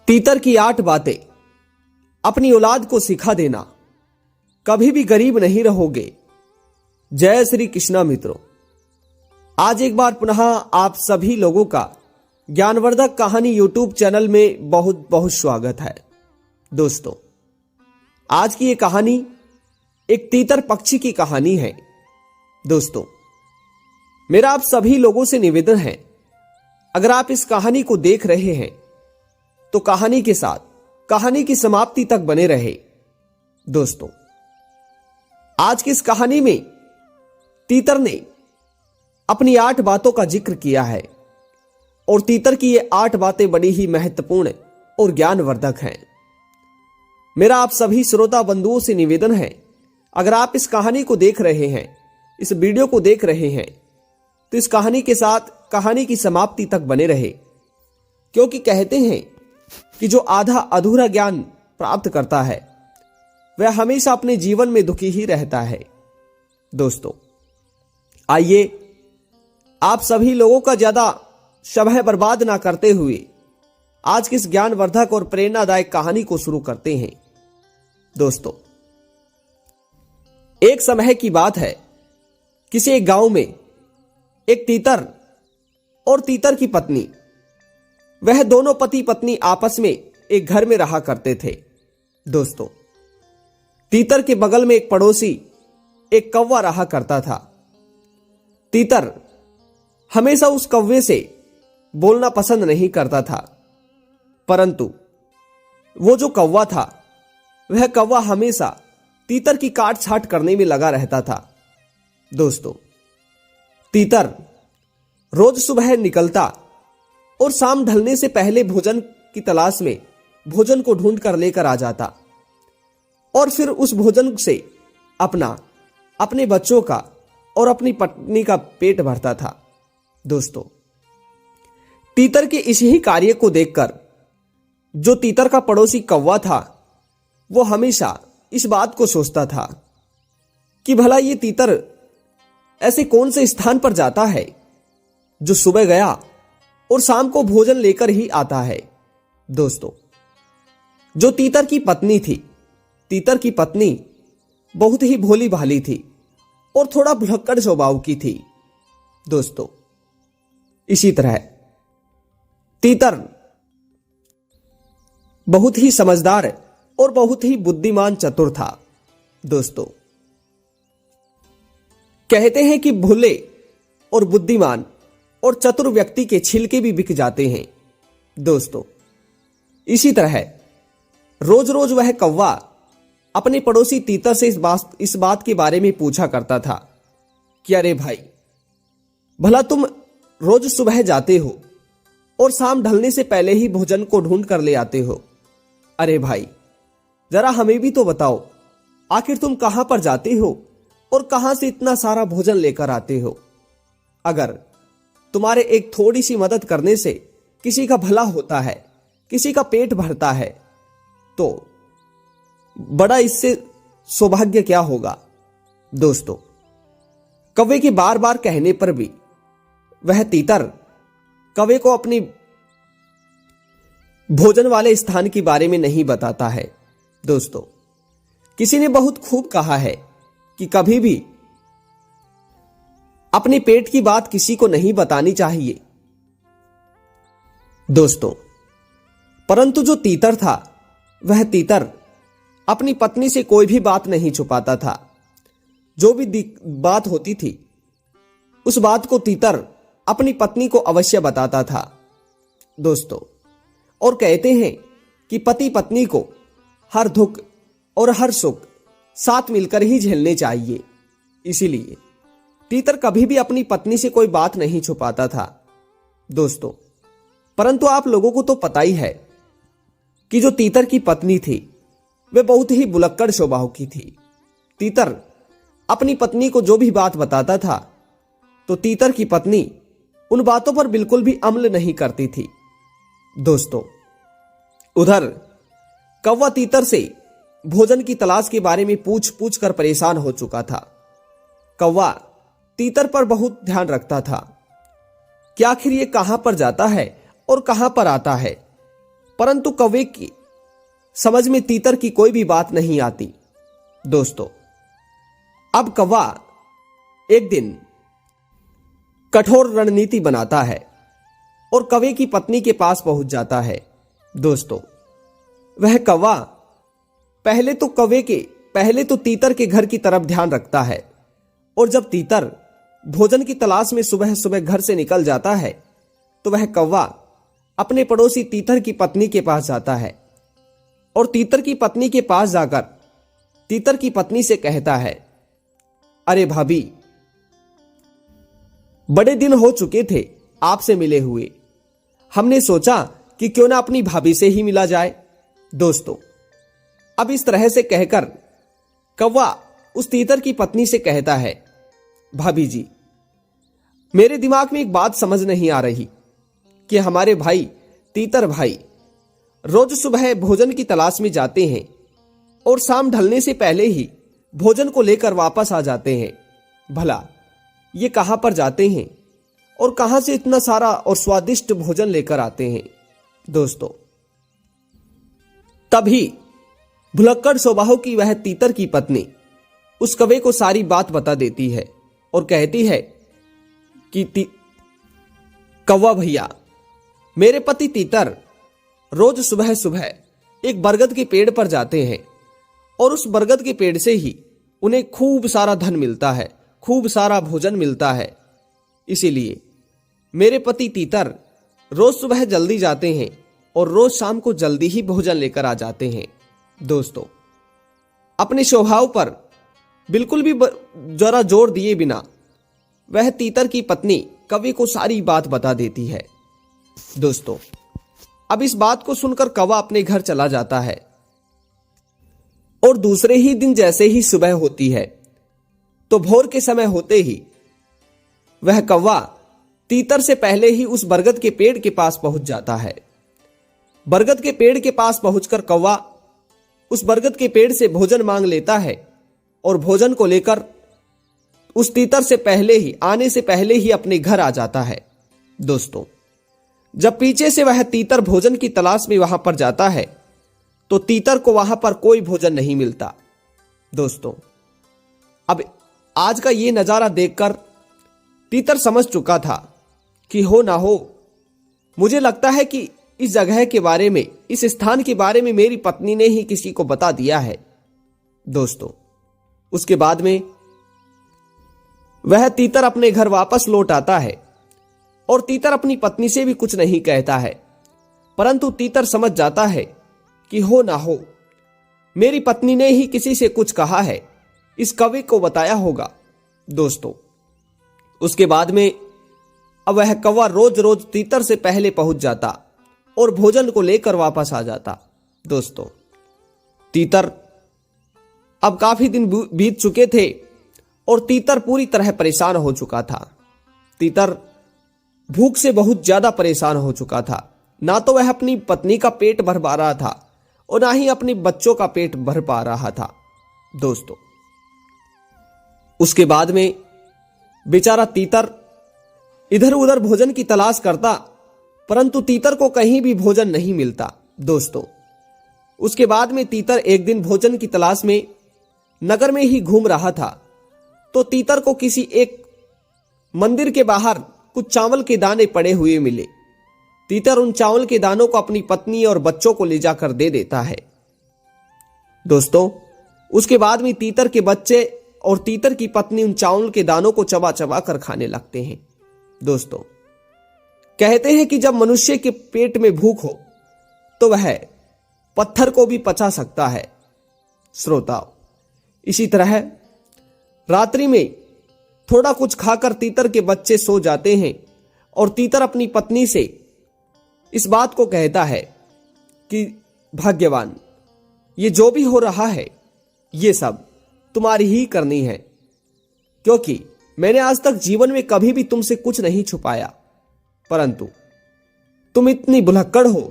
तीतर की 8 बातें अपनी औलाद को सिखा देना, कभी भी गरीब नहीं रहोगे। जय श्री कृष्णा मित्रों, आज एक बार पुनः आप सभी लोगों का ज्ञानवर्धक कहानी यूट्यूब चैनल में बहुत बहुत स्वागत है। दोस्तों, आज की ये कहानी एक तीतर पक्षी की कहानी है। दोस्तों, मेरा आप सभी लोगों से निवेदन है, अगर आप इस कहानी को देख रहे हैं तो कहानी के साथ कहानी की समाप्ति तक बने रहे। दोस्तों, आज की इस कहानी में तीतर ने अपनी 8 बातों का जिक्र किया है और तीतर की ये 8 बातें बड़ी ही महत्वपूर्ण और ज्ञानवर्धक हैं। मेरा आप सभी श्रोता बंधुओं से निवेदन है, अगर आप इस कहानी को देख रहे हैं, इस वीडियो को देख रहे हैं, तो इस कहानी के साथ कहानी की समाप्ति तक बने रहे, क्योंकि कहते हैं कि जो आधा अधूरा ज्ञान प्राप्त करता है वह हमेशा अपने जीवन में दुखी ही रहता है। दोस्तों, आइए आप सभी लोगों का ज्यादा समय बर्बाद ना करते हुए आज की इस ज्ञानवर्धक और प्रेरणादायक कहानी को शुरू करते हैं। दोस्तों, एक समय की बात है, किसी एक गांव में एक तीतर और तीतर की पत्नी, वह दोनों पति पत्नी आपस में एक घर में रहा करते थे। दोस्तों, तीतर के बगल में एक पड़ोसी एक कौवा रहा करता था। तीतर हमेशा उस कौवे से बोलना पसंद नहीं करता था, परंतु वो जो कौवा था वह कौवा हमेशा तीतर की काट छाट करने में लगा रहता था। दोस्तों, तीतर रोज सुबह निकलता और शाम ढलने से पहले भोजन की तलाश में भोजन को ढूंढ कर लेकर आ जाता और फिर उस भोजन से अपने बच्चों का और अपनी पत्नी का पेट भरता था। दोस्तों, तीतर के इस ही कार्य को देखकर जो तीतर का पड़ोसी कौवा था वो हमेशा इस बात को सोचता था कि भला ये तीतर ऐसे कौन से स्थान पर जाता है जो सुबह गया और शाम को भोजन लेकर ही आता है। दोस्तों, जो तीतर की पत्नी थी, तीतर की पत्नी बहुत ही भोली भाली थी और थोड़ा भुलक्कड़ स्वभाव की थी। दोस्तों, इसी तरह तीतर बहुत ही समझदार और बहुत ही बुद्धिमान चतुर था। दोस्तों, कहते हैं कि भोले और बुद्धिमान और चतुर व्यक्ति के छिलके भी बिक जाते हैं। दोस्तों, इसी तरह रोज रोज वह कौवा अपने पड़ोसी तीतर से इस बात के बारे में पूछा करता था कि अरे भाई, भला तुम रोज सुबह जाते हो और शाम ढलने से पहले ही भोजन को ढूंढ कर ले आते हो। अरे भाई, जरा हमें भी तो बताओ, आखिर तुम कहां पर जाते हो और कहां से इतना सारा भोजन लेकर आते हो? अगर तुम्हारे एक थोड़ी सी मदद करने से किसी का भला होता है, किसी का पेट भरता है, तो बड़ा इससे सौभाग्य क्या होगा। दोस्तों, कौवे के बार बार कहने पर भी वह तीतर कौवे को अपनी भोजन वाले स्थान के बारे में नहीं बताता है। दोस्तों, किसी ने बहुत खूब कहा है कि कभी भी अपने पेट की बात किसी को नहीं बतानी चाहिए। दोस्तों, परंतु जो तीतर था वह तीतर अपनी पत्नी से कोई भी बात नहीं छुपाता था। जो भी बात होती थी उस बात को तीतर अपनी पत्नी को अवश्य बताता था। दोस्तों, और कहते हैं कि पति पत्नी को हर दुख और हर सुख साथ मिलकर ही झेलने चाहिए। इसीलिए तीतर कभी भी अपनी पत्नी से कोई बात नहीं छुपाता था। दोस्तों, परंतु आप लोगों को तो पता ही है कि जो तीतर की पत्नी थी वह बहुत ही भुलक्कड़ स्वभाव की थी। तीतर अपनी पत्नी को जो भी बात बताता था तो तीतर की पत्नी उन बातों पर बिल्कुल भी अमल नहीं करती थी। दोस्तों, उधर कौवा तीतर से भोजन की तलाश के बारे में पूछ पूछ कर परेशान हो चुका था। कौवा तीतर पर बहुत ध्यान रखता था कि आखिर ये कहां पर जाता है और कहां पर आता है। परंतु कौवे की समझ में तीतर की कोई भी बात नहीं आती। दोस्तों, अब कौवा एक दिन कठोर रणनीति बनाता है और कौवे की पत्नी के पास पहुंच जाता है। दोस्तों, वह कौवा पहले तो तीतर के घर की तरफ ध्यान रखता है, और जब तीतर भोजन की तलाश में सुबह सुबह घर से निकल जाता है तो वह कौवा अपने पड़ोसी तीतर की पत्नी के पास जाता है और तीतर की पत्नी के पास जाकर तीतर की पत्नी से कहता है, अरे भाभी, बड़े दिन हो चुके थे आपसे मिले हुए, हमने सोचा कि क्यों ना अपनी भाभी से ही मिला जाए। दोस्तों, अब इस तरह से कहकर कौवा उस तीतर की पत्नी से कहता है, भाभी जी, मेरे दिमाग में एक बात समझ नहीं आ रही कि हमारे भाई तीतर भाई रोज सुबह भोजन की तलाश में जाते हैं और शाम ढलने से पहले ही भोजन को लेकर वापस आ जाते हैं। भला ये कहां पर जाते हैं और कहां से इतना सारा और स्वादिष्ट भोजन लेकर आते हैं। दोस्तों, तभी भुलक्कड़ स्वभाव की वह तीतर की पत्नी उस कौवे को सारी बात बता देती है और कहती है कि कौवा भैया, मेरे पति तीतर रोज सुबह सुबह एक बरगद के पेड़ पर जाते हैं और उस बरगद के पेड़ से ही उन्हें खूब सारा धन मिलता है, खूब सारा भोजन मिलता है। इसीलिए मेरे पति तीतर रोज सुबह जल्दी जाते हैं और रोज शाम को जल्दी ही भोजन लेकर आ जाते हैं। दोस्तों, अपने स्वभाव पर बिल्कुल भी जरा जोर दिए बिना वह तीतर की पत्नी कौवे को सारी बात बता देती है। दोस्तों, अब इस बात को सुनकर कौवा अपने घर चला जाता है और दूसरे ही दिन जैसे ही सुबह होती है तो भोर के समय होते ही वह कौवा तीतर से पहले ही उस बरगद के पेड़ के पास पहुंच जाता है। बरगद के पेड़ के पास पहुंचकर कौवा उस बरगद के पेड़ से भोजन मांग लेता है और भोजन को लेकर उस तीतर से आने से पहले ही अपने घर आ जाता है। दोस्तों, जब पीछे से वह तीतर भोजन की तलाश में वहां पर जाता है तो तीतर को वहां पर कोई भोजन नहीं मिलता। दोस्तों, अब आज का ये नजारा देखकर तीतर समझ चुका था कि हो ना हो, मुझे लगता है कि इस जगह के बारे में, इस स्थान के बारे में मेरी पत्नी ने ही किसी को बता दिया है। दोस्तों, उसके बाद में वह तीतर अपने घर वापस लौट आता है और तीतर अपनी पत्नी से भी कुछ नहीं कहता है, परंतु तीतर समझ जाता है कि हो ना हो मेरी पत्नी ने ही किसी से कुछ कहा है, इस कौवे को बताया होगा। दोस्तों, उसके बाद में अब वह कौवा रोज रोज तीतर से पहले पहुंच जाता और भोजन को लेकर वापस आ जाता। दोस्तों, तीतर अब काफी दिन बीत चुके थे और तीतर पूरी तरह परेशान हो चुका था। तीतर भूख से बहुत ज्यादा परेशान हो चुका था। ना तो वह अपनी पत्नी का पेट भर पा रहा था और ना ही अपने बच्चों का पेट भर पा रहा था। दोस्तों, उसके बाद में बेचारा तीतर इधर उधर भोजन की तलाश करता, परंतु तीतर को कहीं भी भोजन नहीं मिलता। दोस्तों, उसके बाद में तीतर एक दिन भोजन की तलाश में नगर में ही घूम रहा था तो तीतर को किसी एक मंदिर के बाहर कुछ चावल के दाने पड़े हुए मिले। तीतर उन चावल के दानों को अपनी पत्नी और बच्चों को ले जाकर दे देता है। दोस्तों, उसके बाद में तीतर के बच्चे और तीतर की पत्नी उन चावल के दानों को चबा चबा कर खाने लगते हैं। दोस्तों, कहते हैं कि जब मनुष्य के पेट में भूख हो तो वह पत्थर को भी पचा सकता है। श्रोताओ, इसी तरह रात्रि में थोड़ा कुछ खाकर तीतर के बच्चे सो जाते हैं और तीतर अपनी पत्नी से इस बात को कहता है कि भाग्यवान, ये जो भी हो रहा है ये सब तुम्हारी ही करनी है, क्योंकि मैंने आज तक जीवन में कभी भी तुमसे कुछ नहीं छुपाया, परंतु तुम इतनी भुलक्कड़ हो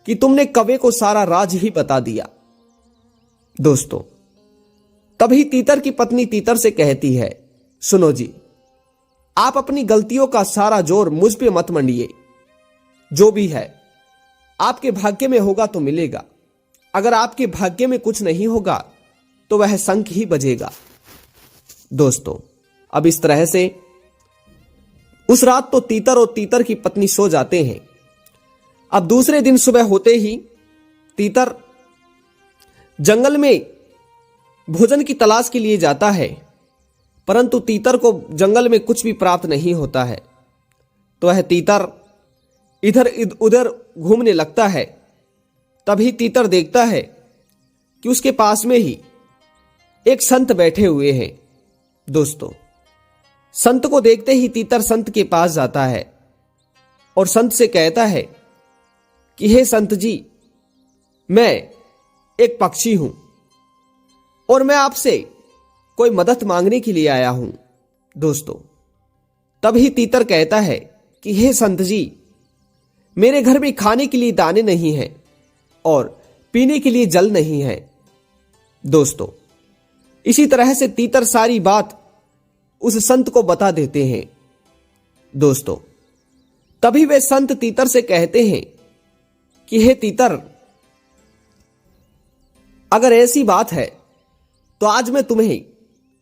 कि तुमने कौवे को सारा राज ही बता दिया। दोस्तों, तभी तीतर की पत्नी तीतर से कहती है, सुनो जी, आप अपनी गलतियों का सारा जोर मुझ पे मत मंडिए। जो भी है आपके भाग्य में होगा तो मिलेगा, अगर आपके भाग्य में कुछ नहीं होगा तो वह शंख ही बजेगा। दोस्तों, अब इस तरह से उस रात तो तीतर और तीतर की पत्नी सो जाते हैं। अब दूसरे दिन सुबह होते ही तीतर जंगल में भोजन की तलाश के लिए जाता है, परंतु तीतर को जंगल में कुछ भी प्राप्त नहीं होता है। तो वह तीतर इधर उधर घूमने लगता है। तभी तीतर देखता है कि उसके पास में ही एक संत बैठे हुए हैं। दोस्तों, संत को देखते ही तीतर संत के पास जाता है और संत से कहता है कि हे संत जी, मैं एक पक्षी हूं और मैं आपसे कोई मदद मांगने के लिए आया हूं। दोस्तों, तभी तीतर कहता है कि हे संत जी, मेरे घर में खाने के लिए दाने नहीं हैं और पीने के लिए जल नहीं है। दोस्तों, इसी तरह से तीतर सारी बात उस संत को बता देते हैं। दोस्तों, तभी वे संत तीतर से कहते हैं कि हे तीतर, अगर ऐसी बात है तो आज मैं तुम्हें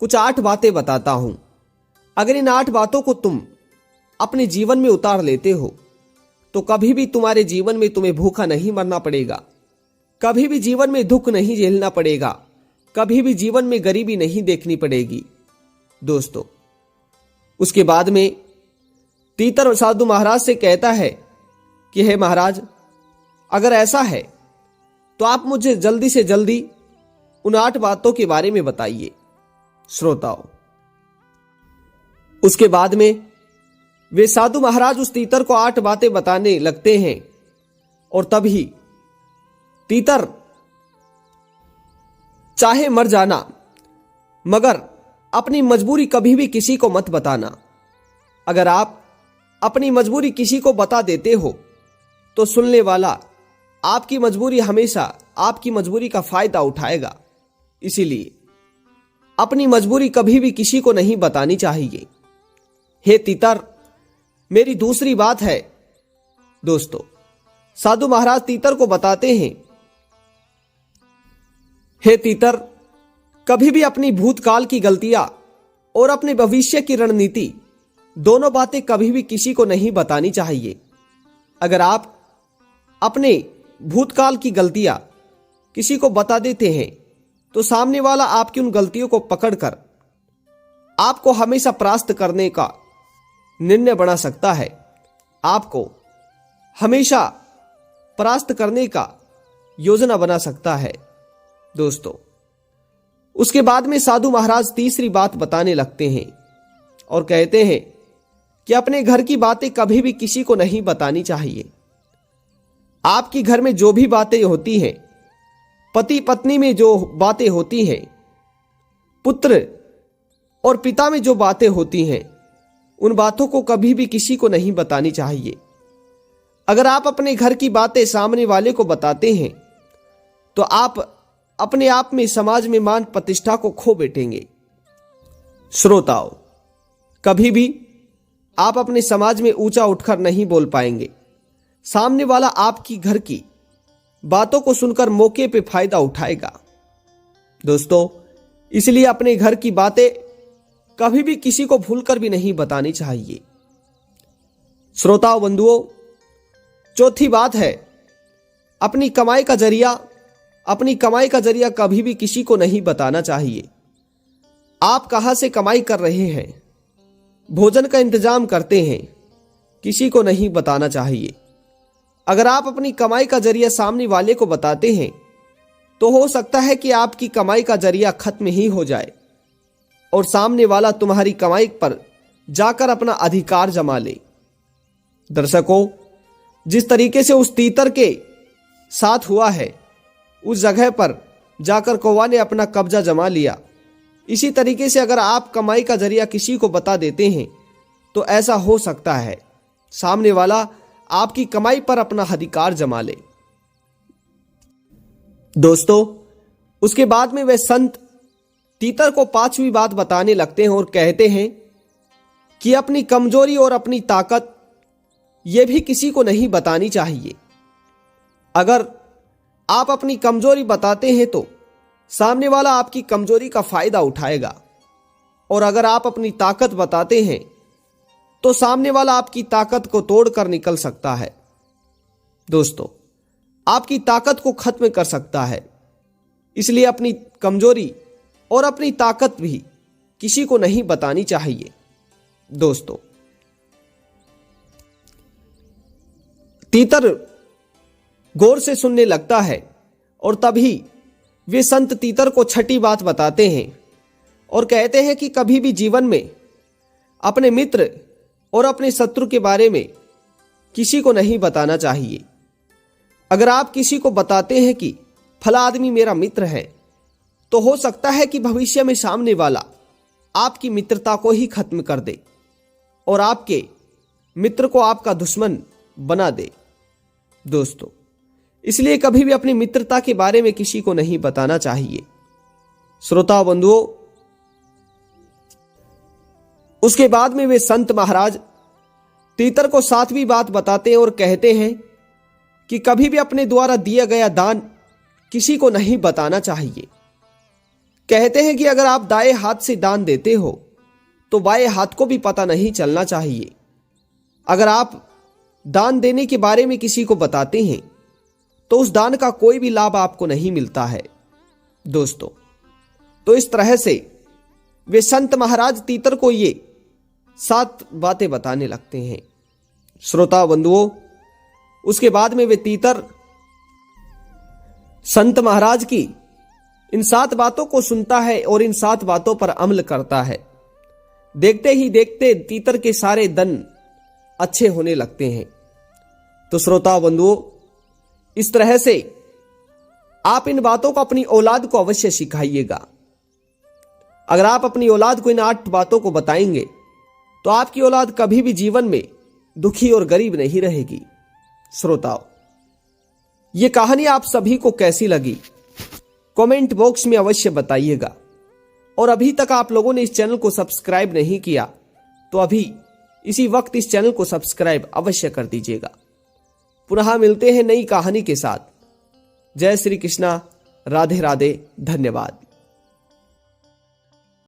कुछ 8 बातें बताता हूं। अगर इन 8 बातों को तुम अपने जीवन में उतार लेते हो तो कभी भी तुम्हारे जीवन में तुम्हें भूखा नहीं मरना पड़ेगा, कभी भी जीवन में दुख नहीं झेलना पड़ेगा, कभी भी जीवन में गरीबी नहीं देखनी पड़ेगी। दोस्तों, उसके बाद में तीतर साधु महाराज से कहता है कि हे महाराज, अगर ऐसा है तो आप मुझे जल्दी से जल्दी उन 8 बातों के बारे में बताइए। श्रोताओं, उसके बाद में वे साधु महाराज उस तीतर को 8 बातें बताने लगते हैं और तभी तीतर चाहे मर जाना, मगर अपनी मजबूरी कभी भी किसी को मत बताना। अगर आप अपनी मजबूरी किसी को बता देते हो तो सुनने वाला आपकी मजबूरी हमेशा आपकी मजबूरी का फायदा उठाएगा। इसीलिए अपनी मजबूरी कभी भी किसी को नहीं बतानी चाहिए। हे तीतर, मेरी दूसरी बात है। दोस्तों, साधु महाराज तीतर को बताते हैं, हे तीतर, कभी भी अपनी भूतकाल की गलतियां और अपने भविष्य की रणनीति, दोनों बातें कभी भी किसी को नहीं बतानी चाहिए। अगर आप अपने भूतकाल की गलतियां किसी को बता देते हैं तो सामने वाला आपकी उन गलतियों को पकड़कर आपको हमेशा परास्त करने का निर्णय बना सकता है, आपको हमेशा परास्त करने का योजना बना सकता है। दोस्तों, उसके बाद में साधु महाराज तीसरी बात बताने लगते हैं और कहते हैं कि अपने घर की बातें कभी भी किसी को नहीं बतानी चाहिए। आपकी घर में जो भी बातें होती हैं, पति पत्नी में जो बातें होती हैं, पुत्र और पिता में जो बातें होती हैं, उन बातों को कभी भी किसी को नहीं बतानी चाहिए। अगर आप अपने घर की बातें सामने वाले को बताते हैं तो आप अपने आप में समाज में मान प्रतिष्ठा को खो बैठेंगे। श्रोताओं, कभी भी आप अपने समाज में ऊंचा उठकर नहीं बोल पाएंगे। सामने वाला आपकी घर की बातों को सुनकर मौके पे फायदा उठाएगा। दोस्तों, इसलिए अपने घर की बातें कभी भी किसी को भूलकर भी नहीं बतानी चाहिए। श्रोताओं बंधुओं, चौथी बात है, अपनी कमाई का जरिया कभी भी किसी को नहीं बताना चाहिए। आप कहां से कमाई कर रहे हैं, भोजन का इंतजाम करते हैं, किसी को नहीं बताना चाहिए। अगर आप अपनी कमाई का जरिया सामने वाले को बताते हैं तो हो सकता है कि आपकी कमाई का जरिया खत्म ही हो जाए और सामने वाला तुम्हारी कमाई पर जाकर अपना अधिकार जमा ले। दर्शकों, जिस तरीके से उस तीतर के साथ हुआ है, उस जगह पर जाकर कौवा ने अपना कब्जा जमा लिया। इसी तरीके से अगर आप कमाई का जरिया किसी को बता देते हैं तो ऐसा हो सकता है सामने वाला आपकी कमाई पर अपना अधिकार जमा ले। दोस्तों, उसके बाद में वे संत तीतर को 5वीं बात बताने लगते हैं और कहते हैं कि अपनी कमजोरी और अपनी ताकत यह भी किसी को नहीं बतानी चाहिए। अगर आप अपनी कमजोरी बताते हैं तो सामने वाला आपकी कमजोरी का फायदा उठाएगा, और अगर आप अपनी ताकत बताते हैं तो सामने वाला आपकी ताकत को तोड़कर निकल सकता है। दोस्तों, आपकी ताकत को खत्म कर सकता है। इसलिए अपनी कमजोरी और अपनी ताकत भी किसी को नहीं बतानी चाहिए। दोस्तों, तीतर गौर से सुनने लगता है और तभी वे संत तीतर को छठी बात बताते हैं और कहते हैं कि कभी भी जीवन में अपने मित्र और अपने शत्रु के बारे में किसी को नहीं बताना चाहिए। अगर आप किसी को बताते हैं कि फला आदमी मेरा मित्र है, तो हो सकता है कि भविष्य में सामने वाला आपकी मित्रता को ही खत्म कर दे और आपके मित्र को आपका दुश्मन बना दे। दोस्तों, इसलिए कभी भी अपनी मित्रता के बारे में किसी को नहीं बताना चाहिए। श्रोता बंधुओं, उसके बाद में वे संत महाराज तीतर को 7वीं बात बताते हैं और कहते हैं कि कभी भी अपने द्वारा दिया गया दान किसी को नहीं बताना चाहिए। कहते हैं कि अगर आप दाएं हाथ से दान देते हो तो बाएं हाथ को भी पता नहीं चलना चाहिए। अगर आप दान देने के बारे में किसी को बताते हैं तो उस दान का कोई भी लाभ आपको नहीं मिलता है। दोस्तों, तो इस तरह से वे संत महाराज तीतर को ये 7 बातें बताने लगते हैं। श्रोता बंधुओं, उसके बाद में वे तीतर संत महाराज की इन 7 बातों को सुनता है और इन 7 बातों पर अमल करता है। देखते ही देखते तीतर के सारे दिन अच्छे होने लगते हैं। तो श्रोता बंधुओं, इस तरह से आप इन बातों को अपनी औलाद को अवश्य सिखाइएगा। अगर आप अपनी औलाद को इन 8 बातों को बताएंगे तो आपकी औलाद कभी भी जीवन में दुखी और गरीब नहीं रहेगी। श्रोताओं, ये कहानी आप सभी को कैसी लगी कमेंट बॉक्स में अवश्य बताइएगा। और अभी तक आप लोगों ने इस चैनल को सब्सक्राइब नहीं किया तो अभी इसी वक्त इस चैनल को सब्सक्राइब अवश्य कर दीजिएगा। पुनः मिलते हैं नई कहानी के साथ। जय श्री कृष्णा, राधे राधे, धन्यवाद।